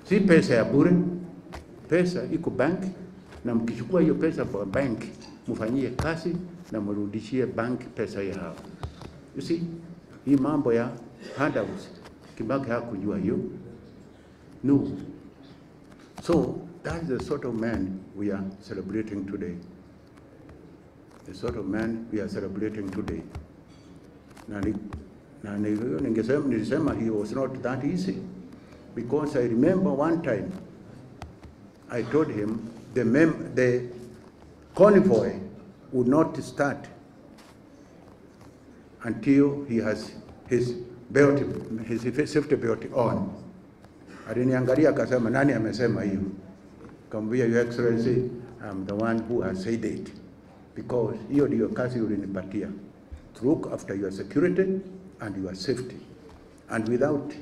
Si pesa ya bure, pesa iko bank, na mkichukua hiyo pesa kwa bank, mfanyie kazi na mrudishie bank pesa yao. You see, hii mambo ya handouts, Kibaki hakujua hiyo. No. So, that's the sort of man we are celebrating today. The sort of man we are celebrating today. Na nilisema he was not that easy. Because I remember one time, I told him the convoy would not start until he has his belt, his safety belt on. Aliniangalia akasema, nani amesema hiyo? Kamwambia, Your Excellency, I'm the one who has said it. Because hiyo ndio kazi ulinipatia. To look after your security and your safety. And without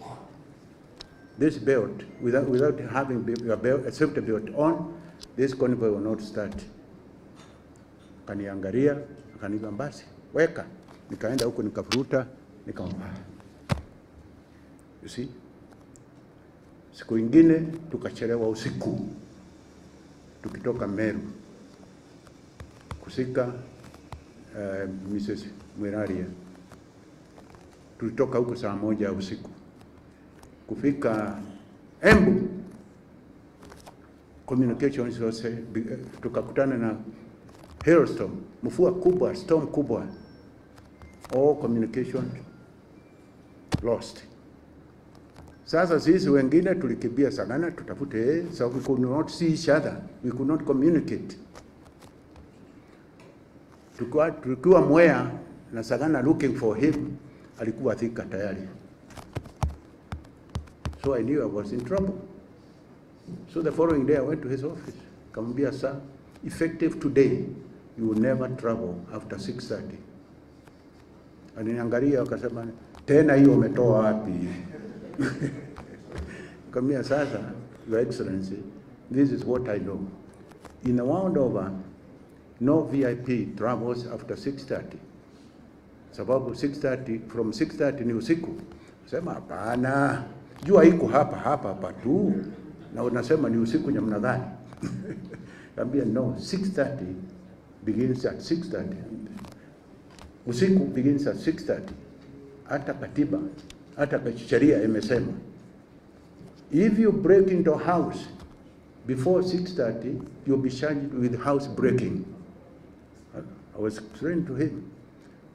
this belt, without having your belt, a safety belt on, this convoy will not start. Kaniangalia, akaniambia basi, weka. Nikaenda huko nikafuruta, nikampa. You see? Siku ingine tukachelewa usiku. Tukitoka Meru kusika Mrs. Mweraria. Tulitoka huko saa 1 usiku. Kufika Embu, communications yose, tukakutana na hailstorm, mvua kubwa, storm kubwa. All communication lost. Sasa sisi wengine tulikimbia Sagana tutafute, so we could not see each other, we could not communicate. Tukiwa Mwea na Sagana looking for him, alikuwa Thika tayari. So I knew I was in trouble. So the following day I went to his office. Kamwambia, sir, effective today, you will never travel after 6:30. Aliniangalia akasema, tena hiyo umetoa wapi? Kamwambia, sasa, Your Excellency, this is what I know. In a round over, no VIP travels after 6:30. Sababu 6:30, from 6:30 ni usiku. Sema hapana. Jua iko hapa tu. Na unasema ni usiku namna gani? Kambia no, 6:30 begins at 6:30. Usiku begins at 6:30. Hata katiba, hata sheria imesema. If you break into a house before 6:30, you'll be charged with house breaking. I was explaining to him.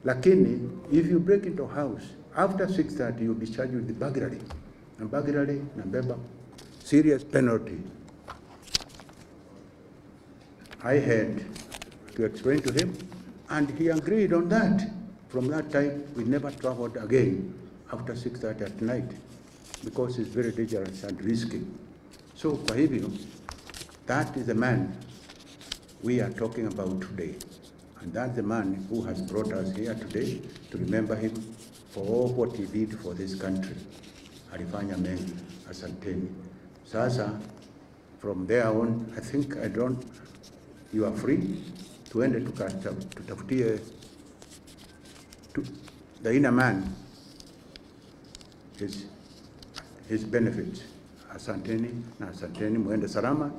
Lakini, if you break into a house after 6:30, you'll be charged with burglary. And burglary, nabeba, serious penalty. I had to explain to him, and he agreed on that. From that time, we never traveled again after 6:30 at night, because it's very dangerous and risky. So, kwa hivyo, that is the man we are talking about today. And that's the man who has brought us here today to remember him for all what he did for this country. Alifanya mengi, asanteni. Sasa, from there on, I think you are free tuende tutafutie the inner man his benefits. Asanteni na asanteni, muende salama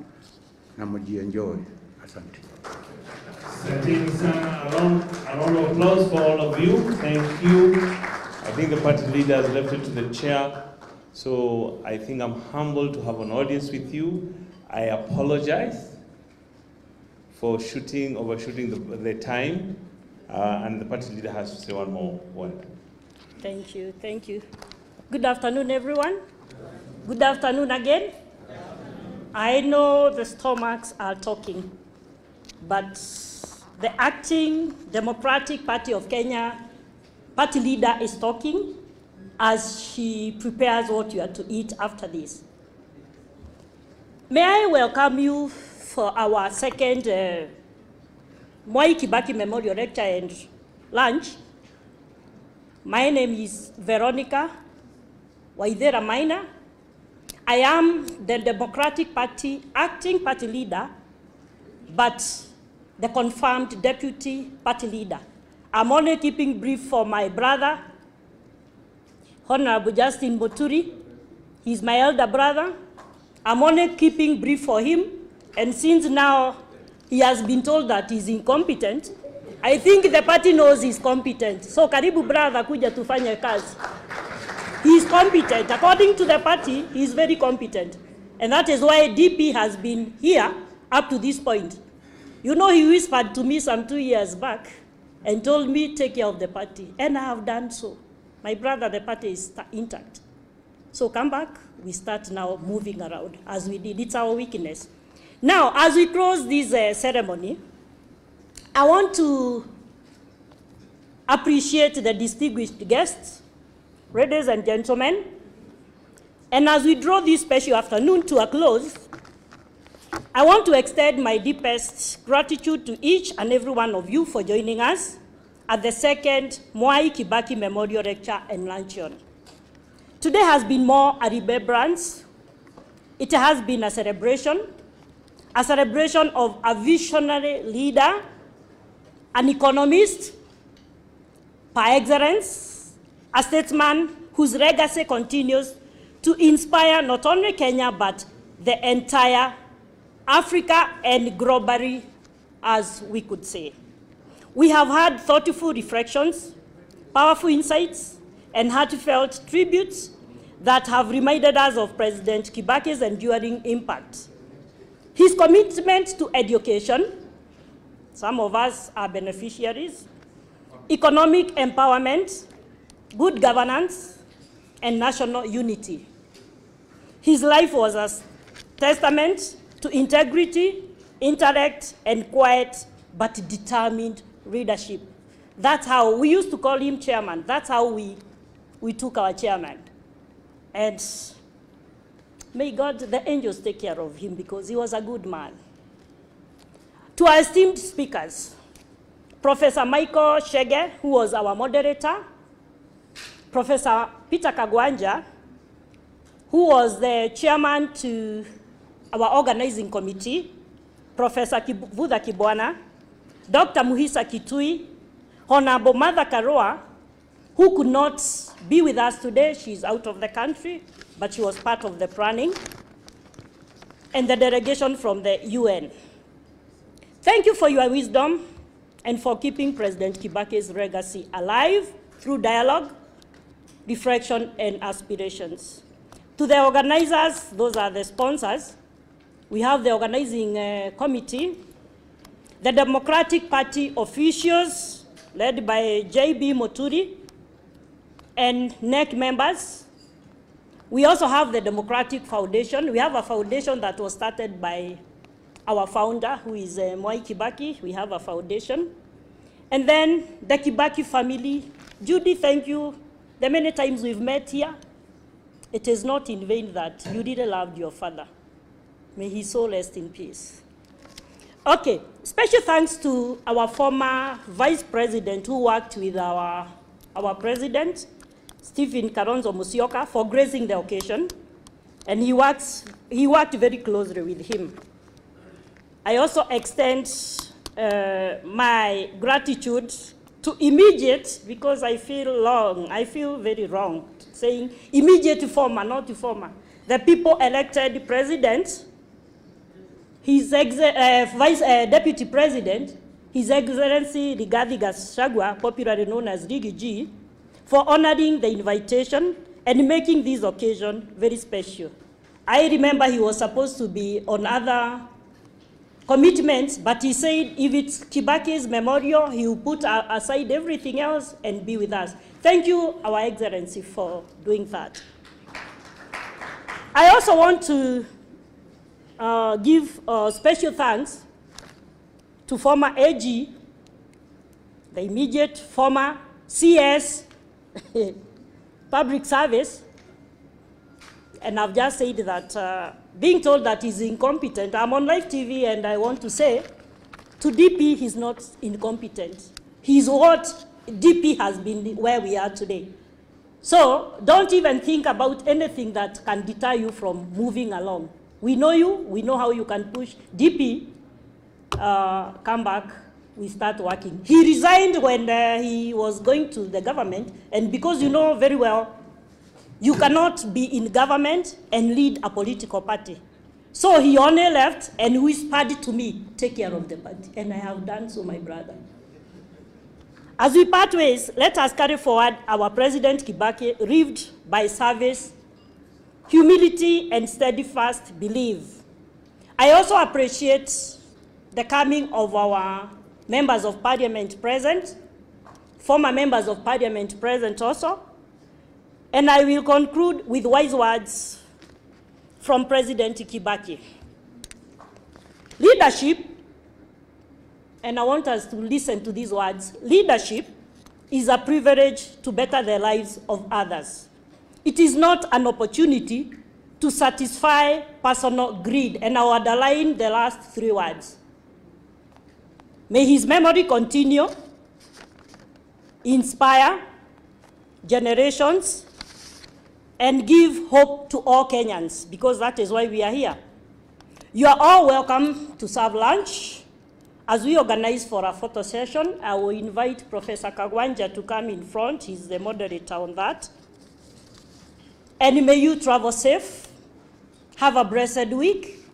na mujienjoy. Asante. Asanteni sana. A round of applause for all of you. Thank you. I think the party leader has left it to the chair. So I think I'm humbled to have an audience with you. I apologize for overshooting the time. And the party leader has to say one more word. Thank you. Good afternoon, everyone. Good afternoon again. I know the stomachs are talking, but the acting Democratic Party of Kenya party leader is talking as she prepares what you are to eat after this. May I welcome you for our second Mwai Kibaki Memorial Lecture and Lunch. My name is Veronica Waithera Maina. I am the Democratic Party acting party leader, but the confirmed deputy party leader. I'm only keeping brief for my brother, Honorable Justin Muturi. He's my elder brother. I'm only keeping brief for him, and since now he has been told that he's incompetent, I think the party knows he's competent. So karibu brother kuja tufanye kazi. He's competent. According to the party, he's very competent. And that is why DP has been here up to this point. You know, he whispered to me some 2 years back and told me, take care of the party. And I have done so. My brother, the party is intact. So come back, we start now moving around as we did. It's our weakness. Now, as we close this ceremony, I want to appreciate the distinguished guests, ladies and gentlemen. And as we draw this special afternoon to a close, I want to extend my deepest gratitude to each and every one of you for joining us at the second Mwai Kibaki Memorial Lecture and Luncheon. Today has been more a remembrance. It has been a celebration of a visionary leader, an economist par excellence, a statesman whose legacy continues to inspire not only Kenya, but the entire Africa and globally, as we could say. We have had thoughtful reflections, powerful insights, and heartfelt tributes that have reminded us of President Kibaki's enduring impact. His commitment to education, some of us are beneficiaries, economic empowerment, good governance, and national unity. His life was a testament to integrity, intellect, and quiet but determined leadership. That's how we used to call him chairman. That's how we took our chairman. And may God, the angels, take care of him because he was a good man. To our esteemed speakers, Professor Michael Shege, who was our moderator, Professor Peter Kagwanja, who was the chairman to our organizing committee, Professor Vudha Kibwana, Dr. Muhisa Kitui, Honorable Mother Karua, who could not be with us today. She's out of the country, but she was part of the planning, and the delegation from the UN. Thank you for your wisdom and for keeping President Kibaki's legacy alive through dialogue, reflection, and aspirations. To the organizers, those are the sponsors. We have the organizing committee, the Democratic Party officials, led by JB Muturi, and NEC members. We also have the Democratic Foundation. We have a foundation that was started by our founder, who is Mwai Kibaki. We have a foundation. And then the Kibaki family. Judy, thank you. The many times we've met here, it is not in vain that you really loved your father. May his soul rest in peace. Okay, special thanks to our former vice president who worked with our president, Stephen Kalonzo Musyoka, for gracing the occasion. And he worked very closely with him. I also extend my gratitude to immediate, because I feel very wrong saying immediate former, not former. The people elected president, his deputy president, His Excellency Rigathi Gachagua, popularly known as Rigi G, for honoring the invitation and making this occasion very special. I remember he was supposed to be on other commitments, but he said if it's Kibaki's memorial, he will put aside everything else and be with us. Thank you, Our Excellency, for doing that. I also want to give special thanks to former AG, the immediate former CS, public service, and I've just said that being told that he's incompetent, I'm on live TV and I want to say, to DP, he's not incompetent. He's what DP has been where we are today. So don't even think about anything that can deter you from moving along. We know you, we know how you can push. DP, come back, we start working. He resigned when he was going to the government, and because you know very well, you cannot be in government and lead a political party. So he only left and whispered to me, take care of the party. And I have done so, my brother. As we part ways, let us carry forward our President Kibaki, lived by service, humility, and steadfast belief. I also appreciate the coming of our members of parliament present, former members of parliament present also, and I will conclude with wise words from President Kibaki. Leadership, and I want us to listen to these words, leadership is a privilege to better the lives of others. It is not an opportunity to satisfy personal greed, and I will underline the last 3 words. May his memory continue, inspire generations, and give hope to all Kenyans, because that is why we are here. You are all welcome to serve lunch. As we organize for a photo session, I will invite Professor Kagwanja to come in front. He's the moderator on that. And may you travel safe. Have a blessed week.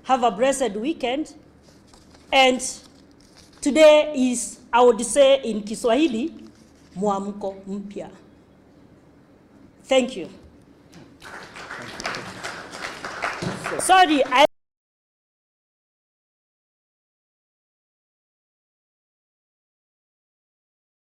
Have a blessed weekend. And today is, I would say in Kiswahili, Mwamko Mpya. Thank you. Sorry,